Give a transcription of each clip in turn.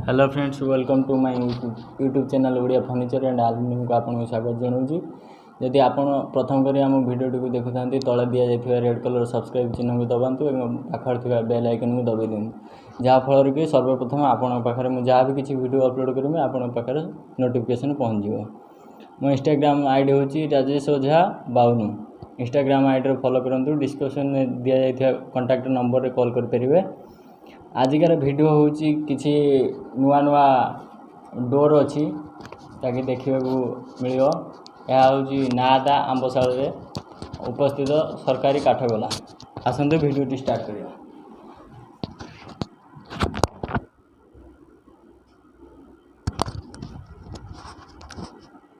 Hello friends, welcome to my YouTube channel Odia furniture and aluminium को आपको स्वागत जनाऊँगी। जदि आप प्रथम करी आम भिडियो को देखुता तले दि जाइए रेड कलर सब्सक्राइब चिन्ह को दबातु और पाखर बेल आइकन को दबाई दिखाँ जहाँफल कि सर्वप्रथम आपण पाखे मुझे जहाँ भी किसी वीडियो अपलोड करेंगे आपण पाखे नोटिफिकेशन पहुँच जाए। मो इंस्टाग्राम आईडी हूँ राजेश ओझा 52। इंस्टाग्राम आईडी फॉलो करूँ। डिस्क्रिप्शन में दि जाइए कॉन्टैक्ट नंबर कॉल करेंगे। आजिकार वीडियो हूँ किसी नुआ नुआ डोर अच्छी ताकि देखा मिल। यह हूँ नादा आंबशाल उपस्थित सरकारी काठगोला। आसतु वीडियो स्टार्ट करिया।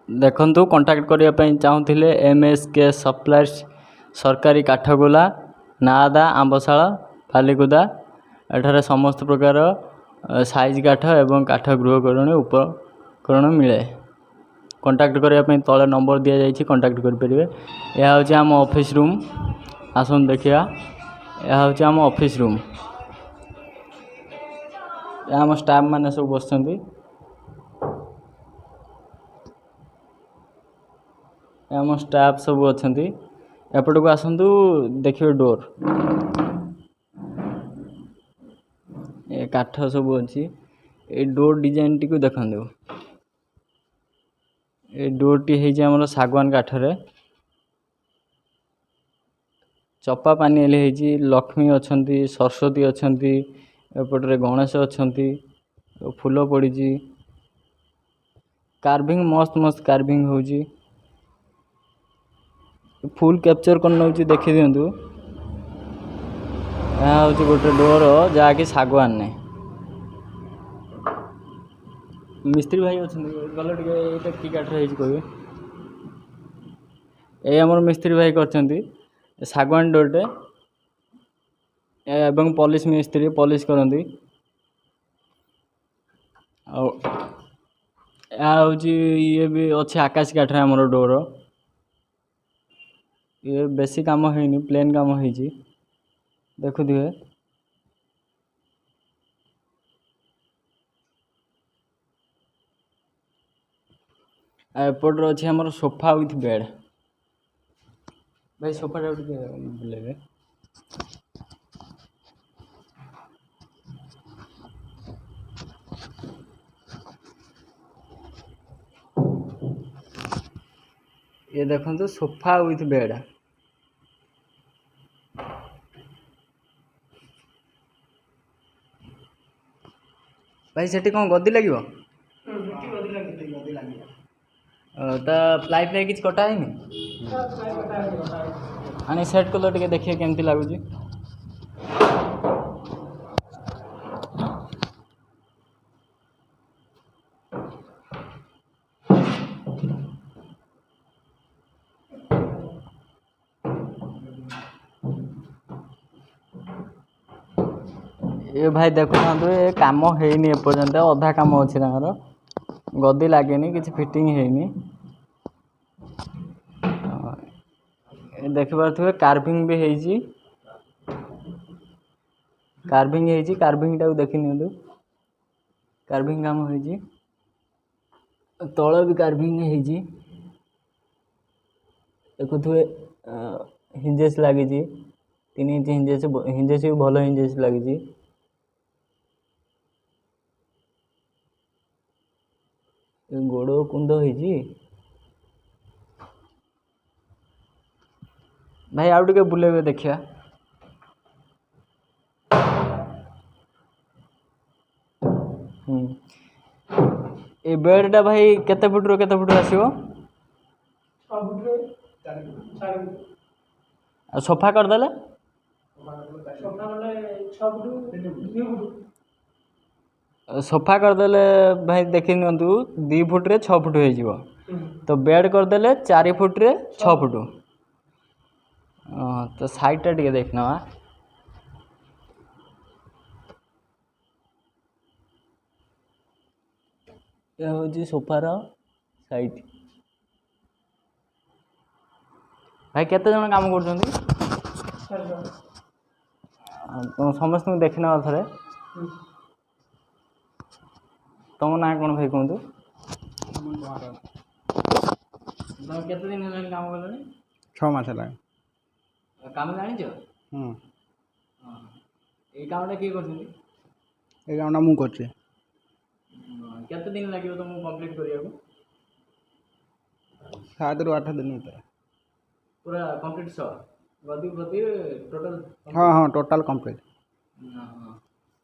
देखंतु कांटेक्ट करने चाहूँगे MSK सप्लायर्स सरकारी काठगोला नादा आंबशाल बालिकुदा। एठारे समस्त प्रकार साइज काठ एवं काठ गृहकरण उपकरण मिले। कांटेक्ट करने तले नंबर दि जाइए कांटेक्ट करेंगे। यह हूँ आम ऑफिस रूम। आसन देखिया यह हूँ आम ऑफिस रूम। आम स्टाफ माने सब बस आम स्टाफ सब अच्छा एपट को आसतु देखिए डोर ए काठ सब अच्छी। ए डोर डिजाइन टी को देखो। ए डोर टी है सागवान काठरे चपा पानी लक्ष्मी अच्छा सरस्वती अच्छा एपटे गणेश अच्छा फूल पड़ी कार्विंग मस्त मस्त कार्विंग हो फुल कैप्चर कर नौ देखी दिंतु। यह हूँ गोटे डोर जहाँकि सागवान ने मिस्त्री भाई अच्छा गल टी काठ कहे ये आम मिस्त्री भाई कर सागवान डोरटे एवं पॉलिश मिस्त्री पॉलिश करती। हूँ ये भी अच्छे आकाश काठरे आमर डोर ये बेसी काम है प्लेन काम है देखुए। एपट अच्छे आमर सोफा विथ बेड। भाई सोफा बुलेबे ये देखो सोफा विथ बेड। भाई सेठी कौन गद्दी लगे प्लाई फ्लाई किसी कटा है आनी सेट कलर टे देखिए केमती लगुच। ये भाई देखो ये काम है एपर्यंत अधा काम अच्छे गद्दी लगे किसी फिटिंग है देख पारे कार्विंग भी है कार्विंग टाक देखी नि कार्विंग काम है तल भी कार्विंग है देखुए हिंजेस लगी 3 इंच हिंजेस भी भल हिंजेस लगी। गोड़ कुंद हो भाई आउ टे बुलेबे देखिया। ए बेडटा भाई केते फुट रो केते फुट आसीबो? 6 फुट रे 4 फुट। सोफा कर देले सोफा वाले 6 फुट 2 फुट सोफा करदेले भाई देखी नियंतु 2 फुट रे 6 फुट हो तो बेड करदेले 4 फुट रे 6 फुट। तो साइडटा टे देखना यह हूँ सोफार साइड। भाई केते जन काम कर समस्त देखना थे तुम ना कौन भाई कहतु तुम केते दिन है काम कर 6 मास है। काम जानी ये कामटा किए कर ये कामटा मु करछे। केते दिन लगे तुमको कंप्लीट करिया 7 ରୁ 8 दिन होता है। पूरा कंप्लीट सो गदी गदी टोटल हाँ हाँ टोटल कंप्लीट। हां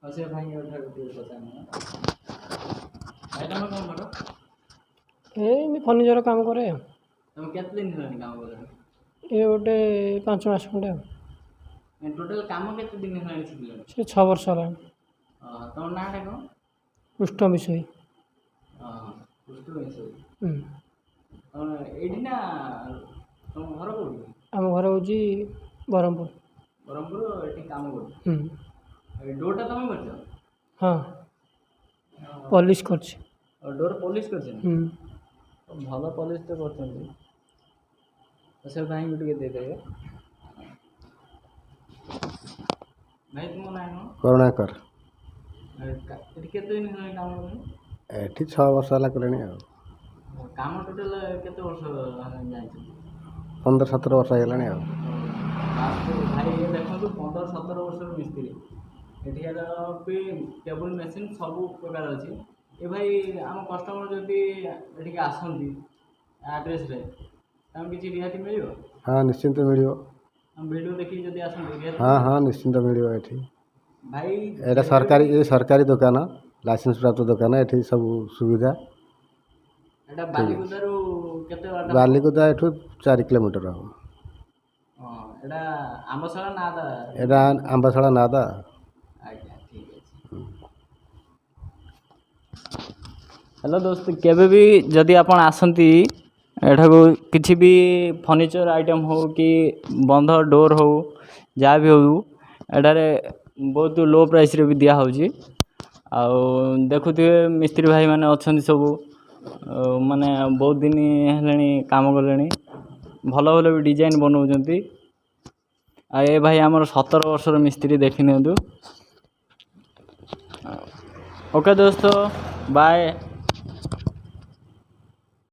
असे भाई उठा उठी पता नहीं भाई तुम कौन करो ए फर्निचर काम करे तुम केते दिन है काम कर ये गोटे 5 मास खंडे टोटल काम केते दिन है शिखले से 6 वर्ष है। तुम नाटा कौन पुष्ट विषय पुष्ट विषय एडी ना तुम घर कोठी आम घर हूँ ब्रह्मपुर ब्रह्मपुर एटी काम कर डोरटा तुम कर हाँ पॉलिश कर डोर पॉलिश कर भल पॉलिश तो कर से भाई टे दे देवे भाई तुम ना करुणाकर केते दिन है काम कर एठी 6 वर्ष है कले काम टोटल केते वर्ष जाई 15-17 वर्ष है भाई ये देखो 15-17 वर्ष मिस्त्री एठिकार भी टेबल मेसीन सब प्रकार अच्छी ये भाई आम कस्टमर जदि ये आसती आड्रेस किसी रिहाती मिल हाँ निश्चिंत मिल वीडियो देखिए जब आसती हाँ हाँ निश्चिंत मिल भाई ये सरकारी दुकान लाइसेंस प्राप्त दुकान ये सब सुविधा बालिकुदारू केते बाटा बालिकुदा एठू 4 किलोमीटर हम एटा आंबशाला नादा एटा आंबशाला नादा आज्ञा ठीक है। हेलो दोस्त केबे भी जदि आपण आसंती एठाको किसी भी फर्निचर आइटम हो कि बंध डोर हो जहाँ भी हो एटारे बहुत लो प्राइस रे भी दिया होची देखुथे मिस्त्री भाई माने अछंती सब माने बहुत दिन हेलानी काम कलेनी भल भल भी डिजाइन बनाउछंती ए भाई आमर 17 वर्षर मिस्त्री देखि नियंतु ओके दोस्तों बाय।